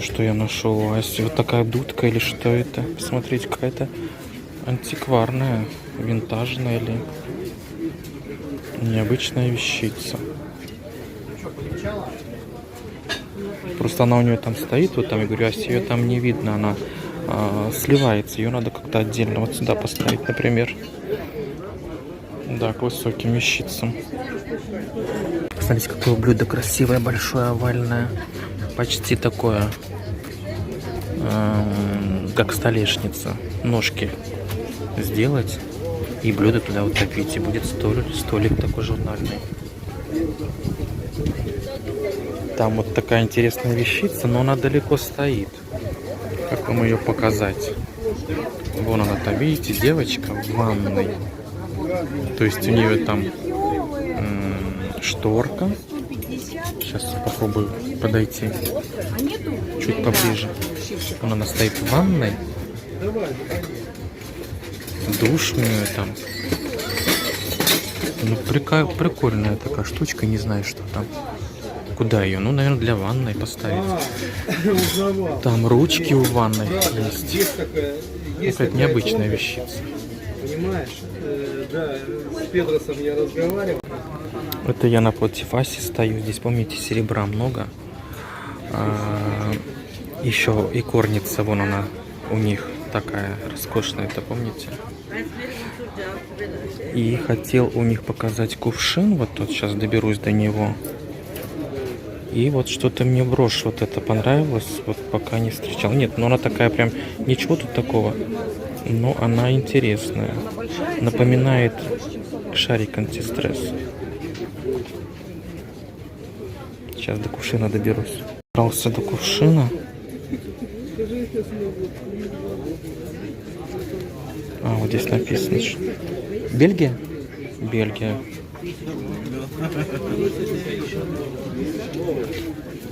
Что я нашел у Аси? Вот такая дудка или что это? Посмотрите, какая-то антикварная, винтажная или необычная вещица. Просто она у нее там стоит, вот там, я говорю, Аси, ее там не видно, она сливается, ее надо как-то отдельно вот сюда поставить, например. Да, к высоким вещицам. Посмотрите, какое блюдо красивое, большое, овальное. Почти такое, как столешница. Ножки сделать и блюдо туда утопить. И будет столик такой журнальный. Там вот такая интересная вещица, но она далеко стоит. Как вам ее показать? Вон она там, видите, девочка в ванной. То есть у нее там шторка. Сейчас попробую подойти чуть поближе. Вон она стоит в ванной. Душ у нее там. Ну, прикольная такая штучка, не знаю, что там. Куда ее? Ну, наверное, для ванной поставить. Там ручки у ванной есть. Какая-то необычная вещица. Понимаешь, да, с Педросом я разговаривал. Это я напротив Аси стою. Здесь, помните, серебра много. Еще и корница, вон она у них такая роскошная, это помните? И хотел у них показать кувшин. Вот тут сейчас доберусь до него. И вот что-то мне брошь вот это понравилось. Вот пока не встречал. Нет, но она такая прям... Ничего тут такого. Но она интересная. Напоминает шарик антистресс. Сейчас до кувшина доберусь. Добрался до кувшина. Вот здесь написано. Бельгия? Бельгия.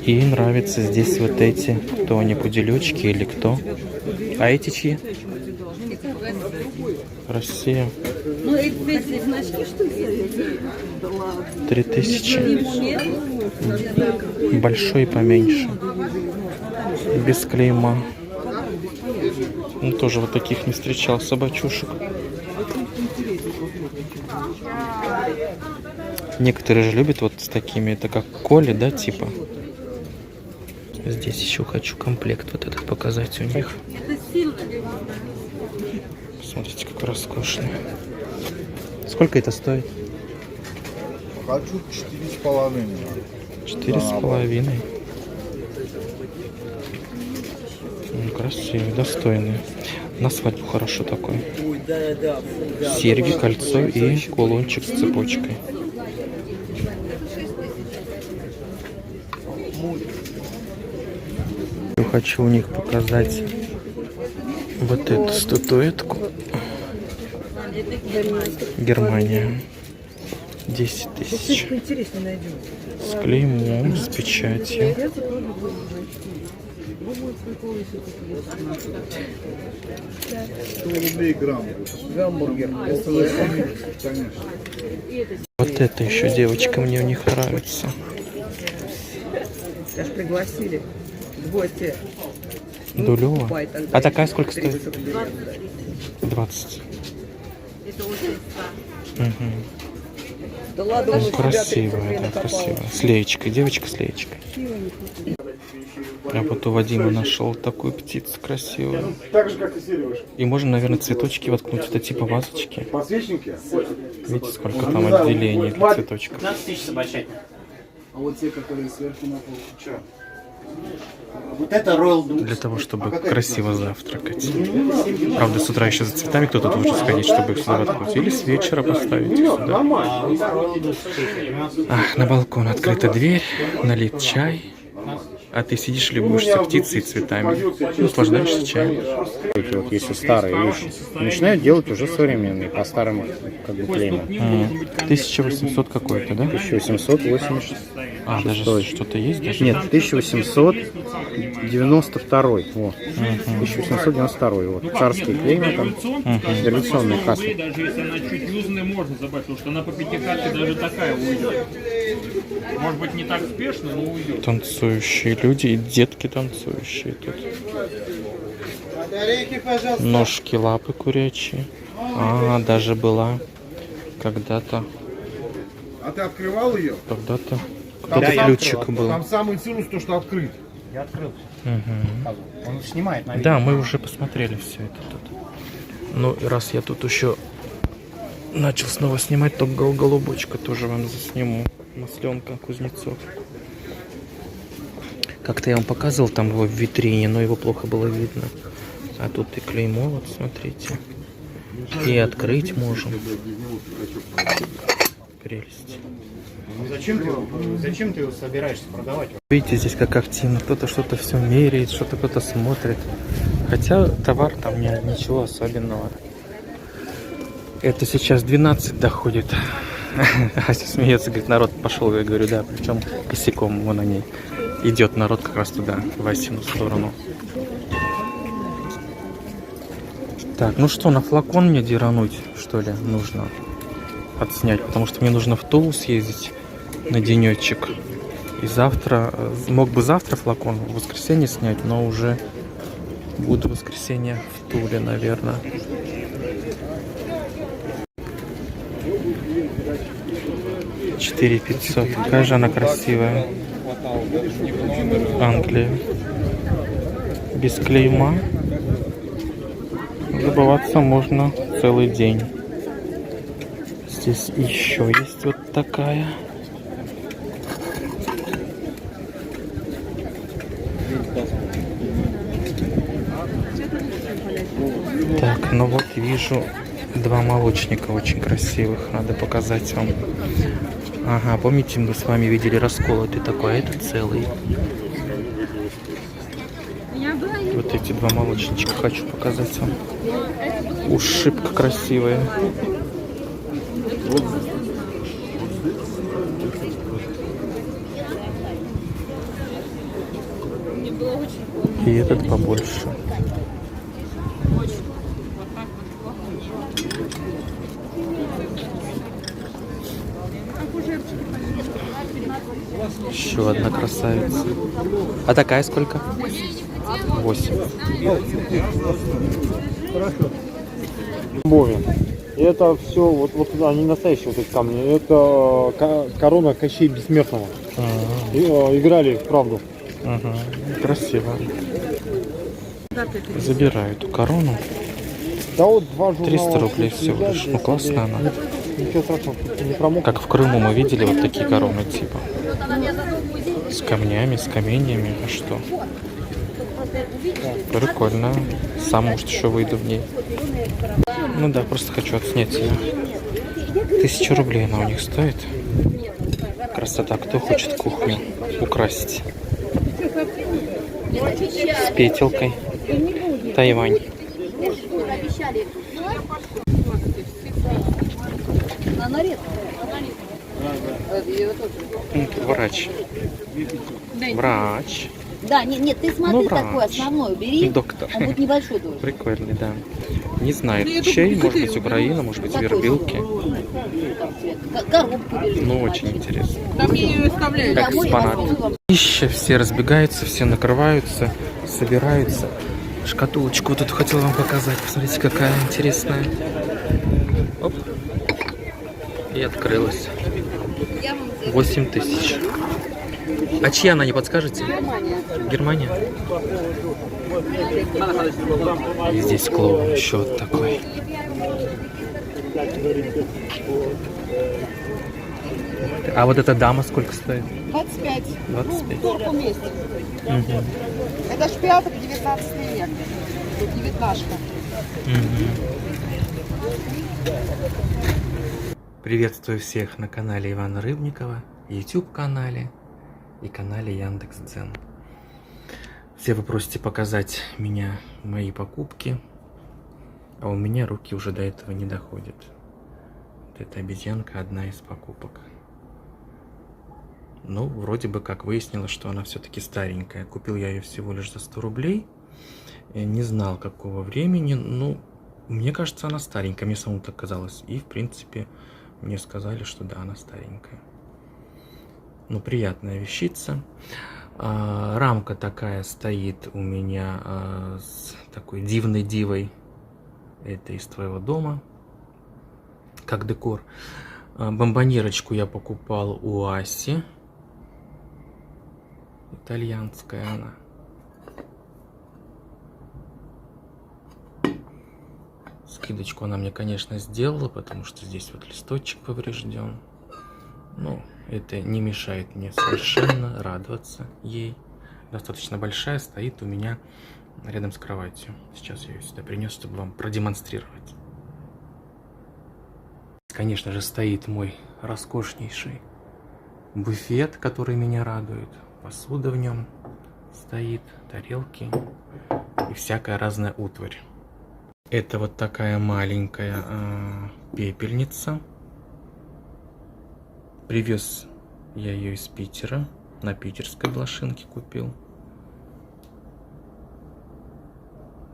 И нравятся здесь вот эти, кто они, пуделечки или кто? А эти чьи? Россия. 3000. Большой и поменьше. Без клейма. Ну, тоже вот таких не встречал собачушек. Некоторые же любят вот с такими, это как коли, да, типа. Здесь еще хочу комплект вот этот показать у них. Смотрите, какой роскошный. Сколько это стоит? Хочу 4,5. 4,5. Красивый, достойный. На свадьбу хорошо такой. Серьги, кольцо и кулончик с цепочкой. Хочу у них показать вот эту статуэтку. Германия. 10 000. С клеймом, с печатью. Гамбургер. Вот это еще девочка мне у них нравится. Тебя же пригласили в гости. Дулева. А такая сколько стоит? 20. Угу. Да ладно, Ну, красивая, да, красивая. С леечкой, девочка с леечкой. Я вот у Вадима нашел такую птицу красивую. Так же, как и Сережа. И можно, наверное, цветочки воткнуть. Это типа вазочки. Подсвечники? Видите, сколько там отделений для цветочков. 15 000 собачать. А вот те, которые сверху на пол. Че? Вот это Royal Dukes. Для того, чтобы красиво завтракать. Правда, с утра еще за цветами кто-то должен сходить, чтобы их сюда воткнуть. Или с вечера поставить их сюда. На балкон открыта дверь, налит чай. А ты сидишь, любуешься птицей и цветами. Наслаждаешься чаем. Вот если старые вещи начинают делать уже современные, по старым как бы клеймам. 1800 какой-то, да? 1880. А, даже что-то есть? Даже? Нет, 1892. Вот. 1892. Вот. Царские клеймы там. Революционные кассы. Даже если она чуть юзанная, можно забрать, потому что она по пятихатке даже такая уйдет. Может быть, не так спешно, но уйдет. Танцующие люди и детки танцующие тут. Ножки, лапы курячие. Даже была когда-то. А ты открывал ее? Когда-то. Там Кто-то сам ключик был. Там самый цинус то, что открыт. Я открыл. Мгм. Он снимает на Да, мы уже посмотрели все это тут. Ну, и раз я тут еще начал снова снимать, то голубочка тоже вам засниму. Масленка Кузнецов. Как-то я вам показывал там его в витрине, но его плохо было видно. А тут и клеймо, вот смотрите. И открыть можем. Прелесть. Зачем ты его собираешься продавать? Видите, здесь как активно. Кто-то что-то все меряет, что-то кто-то смотрит. Хотя товар там ничего особенного. Это сейчас 12 доходит. Ася смеется, говорит, народ пошел. Я говорю, да, причем косяком вон они. Идет народ как раз туда, в Асину сторону. Так, ну что, на флакон мне дерануть, что ли, нужно отснять, потому что мне нужно в Тулу съездить на денечек. И завтра, мог бы завтра флакон в воскресенье снять, но уже буду в воскресенье в Туле, наверное. $4500. Какая же она красивая. Англия. Без клейма. Любоваться можно целый день. Здесь еще есть вот такая. Так, ну вот вижу два молочника очень красивых. Надо показать вам. Ага, помните, мы с вами видели расколотый такой, а это целый. Вот эти два молочничка хочу показать вам. Уж шибко красивые. И этот побольше. Еще одна красавица. А такая сколько? 8. Бови. И это все, вот они настоящие вот эти камни. Это корона Кощей Бессмертного. Играли в правду. Ага, красиво. Забираю эту корону. Да вот 2 журнала. 300 рублей всего лишь. Ну классная она. Ничего страшного, не промок. Как в Крыму мы видели вот такие короны типа. С камнями, с каменьями. А что? Прикольно. Сам, может, еще выйду в ней. Ну да, просто хочу отснять ее. 1000 рублей она у них стоит. Красота. Кто хочет кухню украсить? С петелкой. Тайвань. Врач. Врач. Да, нет, ты смотри, Ну, врач. такой основной бери. Доктор. Он будет небольшой тоже. Прикольный, да. Не знаю, чей, может быть, Украина, может быть, вербилки. Коробку бери. Ну, очень интересно. Как экспонат. Пища, все разбегаются, все накрываются, собираются. Шкатулочку вот эту хотел вам показать. Посмотрите, какая интересная. Оп. И открылась. 8000. А чья она, не подскажете? Германия. И здесь клоун еще вот такой. А вот эта дама сколько стоит? 25. 25. Торг вместе. Угу. Это шпиаток 19 век. Девятнашка. Приветствую всех на канале Ивана Рыбникова, YouTube канале и канале Яндекс.Дзен. Все вы просите показать меня мои покупки, а у меня руки уже до этого не доходят. Вот эта обезьянка одна из покупок. Ну, вроде бы как выяснилось, что она все-таки старенькая. Купил я ее всего лишь за 100 рублей. Не знал, какого времени. Ну, мне кажется, она старенькая. Мне самому так казалось. И, в принципе, мне сказали, что да, она старенькая. Ну, приятная вещица. Рамка такая стоит у меня с такой дивной дивой. Это из твоего дома. Как декор. Бомбоньерочку я покупал у Аси. Итальянская она. Скидочку она мне, конечно, сделала, потому что здесь вот листочек поврежден. Ну, это не мешает мне совершенно радоваться ей. Достаточно большая, стоит у меня рядом с кроватью. Сейчас я ее сюда принес, чтобы вам продемонстрировать. Конечно же, стоит мой роскошнейший буфет, который меня радует. Посуда в нем стоит, тарелки и всякая разная утварь. Это вот такая маленькая пепельница. Привез я ее из Питера. На питерской блошинке купил.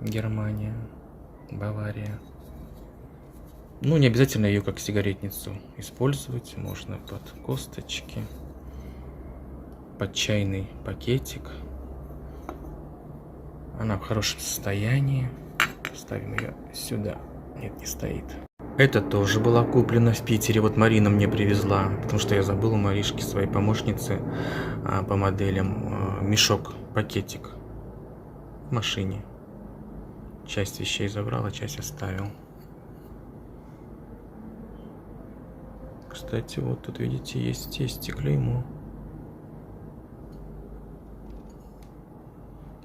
Германия, Бавария. Ну, не обязательно ее как сигаретницу использовать. Можно под косточки, под чайный пакетик. Она в хорошем состоянии. Ставим ее сюда. Нет, не стоит. Это тоже была куплена в Питере. Вот Марина мне привезла, потому что я забыл у Маришки, своей помощницы по моделям, мешок, пакетик в машине. Часть вещей забрала, часть оставил. Кстати, вот тут, видите, есть клеймо.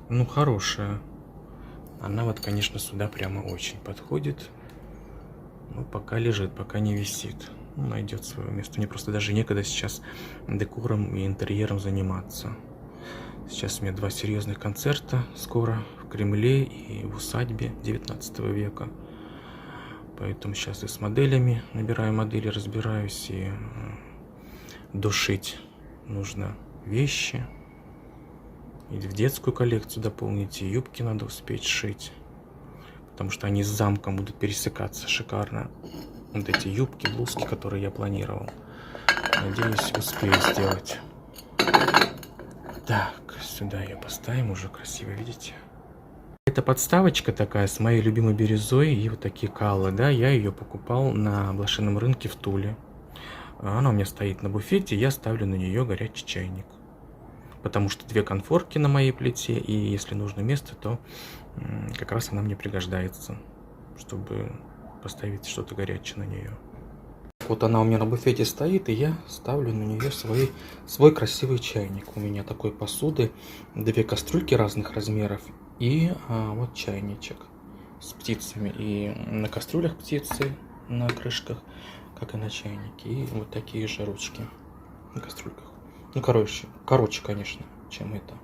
Ну, хорошая. Она вот, конечно, сюда прямо очень подходит. Но пока лежит, пока не висит. Ну, найдет свое место. Мне просто даже некогда сейчас декором и интерьером заниматься. Сейчас у меня 2 серьезных концерта скоро в Кремле и в усадьбе 19 века. Поэтому сейчас и с моделями набираю модели, разбираюсь, и дошить нужно вещи. И в детскую коллекцию дополнить, и юбки надо успеть шить. Потому что они с замком будут пересекаться шикарно. Вот эти юбки, блузки, которые я планировал. Надеюсь, успею сделать. Так, сюда ее поставим, уже красиво, видите? Это подставочка такая с моей любимой бирюзой и вот такие каллы, да, я ее покупал на блошином рынке в Туле. Она у меня стоит на буфете, я ставлю на нее горячий чайник. Потому что 2 конфорки на моей плите, и если нужно место, то как раз она мне пригождается, чтобы поставить что-то горячее на нее. Вот она у меня на буфете стоит, и я ставлю на нее свой красивый чайник. У меня такой посуды, 2 кастрюльки разных размеров и вот чайничек с птицами. И на кастрюлях птицы, на крышках, как и на чайнике. И вот такие же ручки на кастрюльках. Ну, короче, конечно, чем это.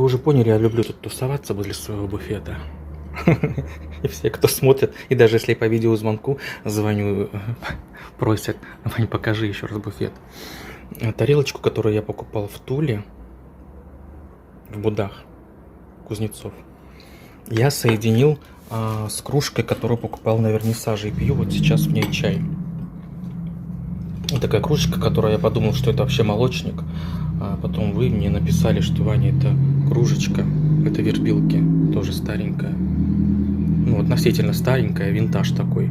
Вы уже поняли, я люблю тут тусоваться возле своего буфета. И все, кто смотрит, и даже если по видеозвонку звоню, просят: Вань, покажи еще раз буфет. Тарелочку, которую я покупал в Туле, в Будах, Кузнецов, я соединил с кружкой, которую покупал на вернисаже, и пью вот сейчас в ней чай. Вот такая кружечка, которая, я подумал, что это вообще молочник. А потом вы мне написали, что, Ваня, это кружечка, это вербилки, тоже старенькая. Ну, относительно старенькая, винтаж такой.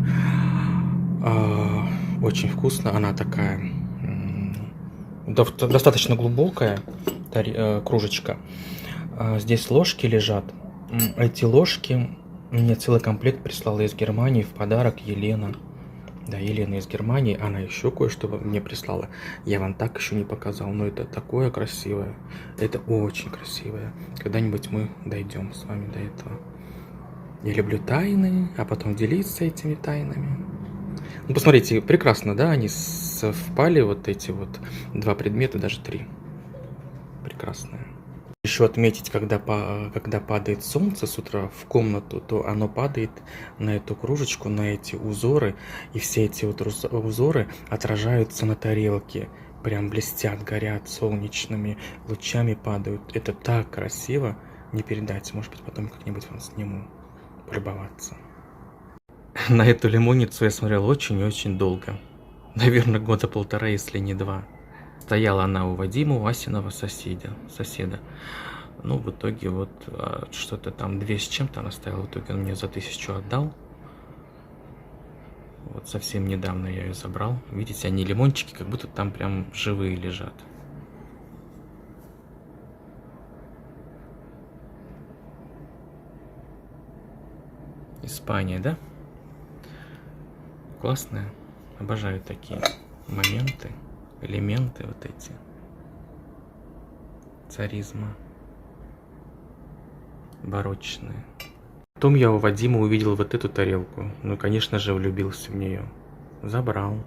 Очень вкусно, она такая достаточно глубокая кружечка. Здесь ложки лежат. Эти ложки мне целый комплект прислала из Германии в подарок Елена. Да, Елена из Германии, она еще кое-что мне прислала. Я вам так еще не показал, но это такое красивое. Это очень красивое. Когда-нибудь мы дойдем с вами до этого. Я люблю тайны, а потом делиться этими тайнами. Ну, посмотрите, прекрасно, да, они совпали, вот эти вот 2 предмета, даже 3. Прекрасные. Еще отметить, когда падает солнце с утра в комнату, то оно падает на эту кружечку, на эти узоры, и все эти вот узоры отражаются на тарелке, прям блестят, горят солнечными лучами, падают. Это так красиво, не передать. Может быть, потом как-нибудь вам сниму, полюбоваться. На эту лимонницу я смотрел очень и очень долго. наверное, года полтора, если не два. Стояла она у Вадима, у Асиного соседа. Ну, в итоге вот что-то там 2 с чем-то она стояла. В итоге он мне за 1000 отдал. Вот совсем недавно я ее забрал. Видите, они лимончики, как будто там прям живые лежат. Испания, да? Классная. Обожаю такие моменты, элементы вот эти. Царизма. Барочные. Потом я у Вадима увидел вот эту тарелку. Ну, конечно же, влюбился в нее. Забрал.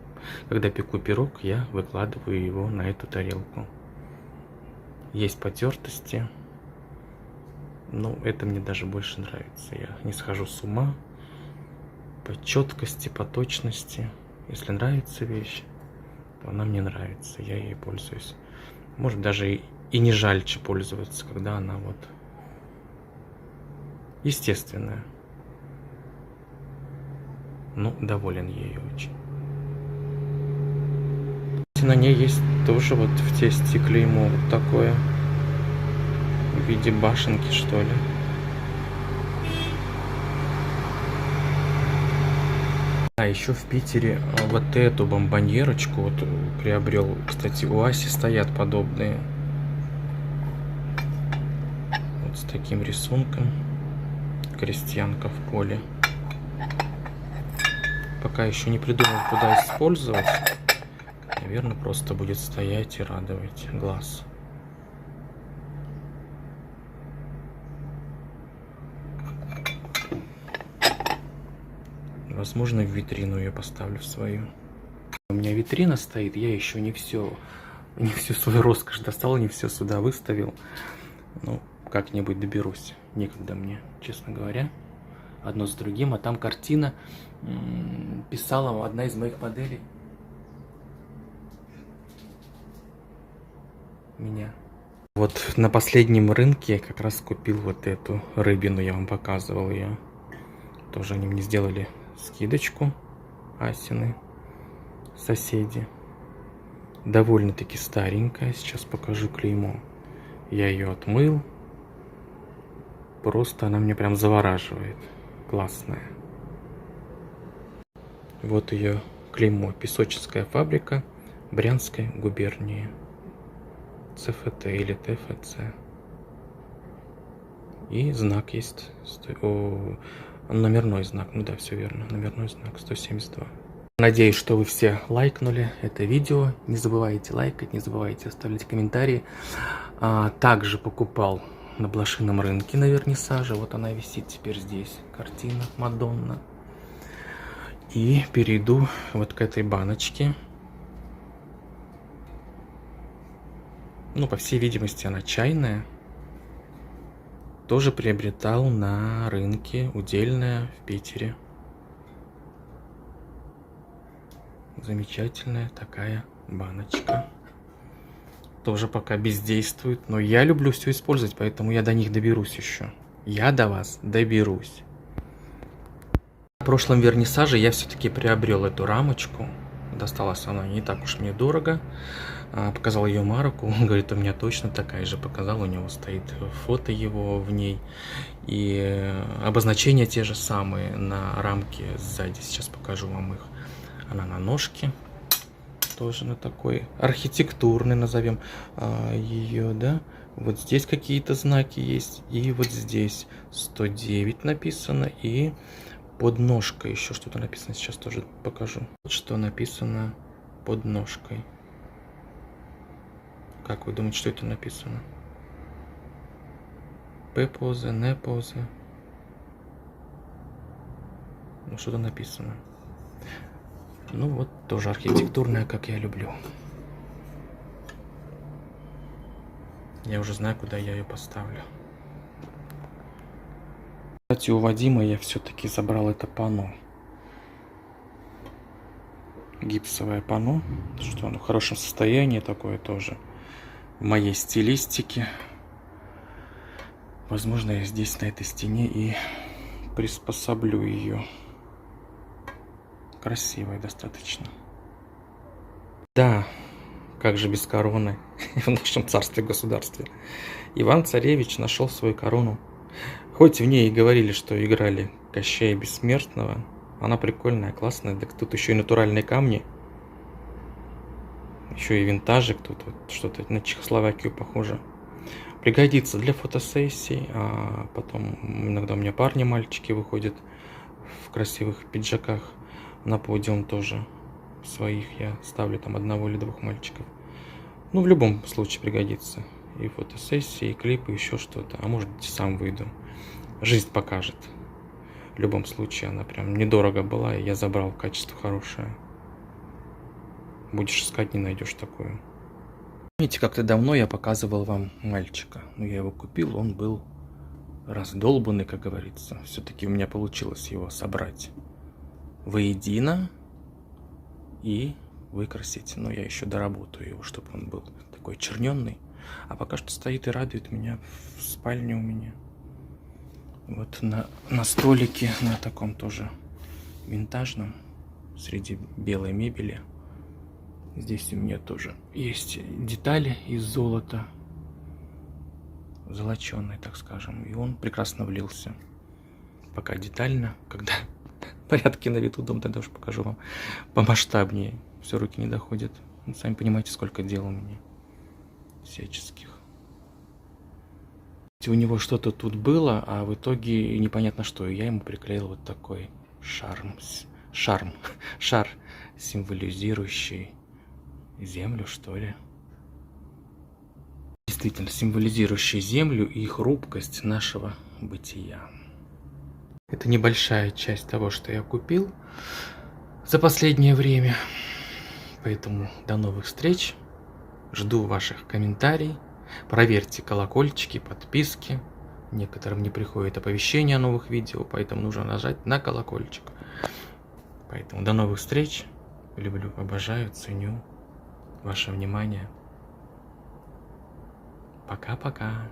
Когда пеку пирог, я выкладываю его на эту тарелку. Есть потертости. Ну, это мне даже больше нравится. Я не схожу с ума по четкости, по точности. Если нравится вещь, то она мне нравится. Я ей пользуюсь. Может, даже и не жальче пользоваться, когда она вот естественная. Ну, доволен ею очень. На ней есть тоже вот в тесте клеймо вот такое. В виде башенки, что ли. А еще в Питере вот эту бомбоньерочку вот приобрел. Кстати, у Аси стоят подобные. Вот с таким рисунком. Крестьянка в поле. Пока еще не придумал, куда использовать. Наверное, просто будет стоять и радовать глаз. Возможно, в витрину я поставлю свою. У меня витрина стоит, я еще не всю свою роскошь достал, не все сюда выставил. Ну, как-нибудь доберусь. Некогда мне, честно говоря. Одно с другим. А там картина писала одна из моих моделей. Меня. Вот на последнем рынке как раз купил вот эту рыбину, я вам показывал ее. Тоже они мне сделали скидочку. Асины соседи. Довольно-таки старенькая. Сейчас покажу клеймо. Я ее отмыл. Просто она меня прям завораживает. Классная. Вот ее клеймо. Песочинская фабрика Брянской губернии. ЦФТ или ТФЦ. И знак есть. Номерной знак. Ну да, все верно. Номерной знак 172. Надеюсь, что вы все лайкнули это видео. Не забывайте лайкать, не забывайте оставлять комментарии. Также покупал на блошином рынке на вернисаже. Вот она висит теперь здесь. Картина Мадонна. И перейду вот к этой баночке. Ну, по всей видимости, она чайная. Тоже приобретал на рынке, удельная в Питере. Замечательная такая баночка. Тоже пока бездействует, но я люблю все использовать, поэтому я до них доберусь еще. Я до вас доберусь. В прошлом вернисаже я все-таки приобрел эту рамочку. Досталась она не так уж мне дорого. Показал ее Марку. Он говорит, у меня точно такая же. Показал, у него стоит фото его в ней. И обозначения те же самые на рамке сзади. Сейчас покажу вам их. Она на ножке. Тоже на такой архитектурный, назовем ее, да. Вот здесь какие-то знаки есть. И вот здесь 109 написано. И под ножкой еще что-то написано. Сейчас тоже покажу. Вот что написано под ножкой. Как вы думаете, что это написано? П-поза, Н-поза. Ну, что-то написано. Ну вот, тоже архитектурная, как я люблю. Я уже знаю, куда я ее поставлю. Кстати, у Вадима я все-таки забрал это панно. Гипсовое панно. Что оно в хорошем состоянии такое тоже. В моей стилистике. Возможно, я здесь, на этой стене, и приспособлю ее. Красивая достаточно. Да, как же без короны в нашем царстве-государстве. Иван-царевич нашел свою корону. Хоть в ней и говорили, что играли Кощея Бессмертного, она прикольная, классная. Так тут еще и натуральные камни. Еще и винтажик, тут вот что-то на Чехословакию похоже. Пригодится для фотосессий, а потом иногда у меня парни, мальчики выходят в красивых пиджаках на подиум тоже. Своих я ставлю там одного или двух мальчиков. Ну, в любом случае пригодится. И фотосессии, и клипы, еще что-то. А может быть, сам выйду. Жизнь покажет. В любом случае, она прям недорого была, и я забрал качество хорошее. Будешь искать, не найдешь такую. Помните, как-то давно я показывал вам мальчика. Ну, я его купил, он был раздолбанный, как говорится. Все-таки у меня получилось его собрать воедино и выкрасить. Но я еще доработаю его, чтобы он был такой черненный. А пока что стоит и радует меня в спальне у меня. Вот на столике, на таком тоже винтажном, среди белой мебели. Здесь у меня тоже есть детали из золота, золоченые, так скажем. И он прекрасно влился. Пока детально, когда порядки наведу дом, тогда уж покажу вам помасштабнее. Все, руки не доходят. Ну, сами понимаете, сколько дел у меня всяческих. У него что-то тут было, а в итоге непонятно что. И я ему приклеил вот такой шар, символизирующий землю, что ли. Действительно, символизирующий землю и хрупкость нашего бытия. Это небольшая часть того, что я купил за последнее время. Поэтому до новых встреч. Жду ваших комментариев. Проверьте колокольчики, подписки. Некоторым не приходит оповещение о новых видео, поэтому нужно нажать на колокольчик. Поэтому до новых встреч. Люблю, обожаю, ценю ваше внимание. Пока-пока.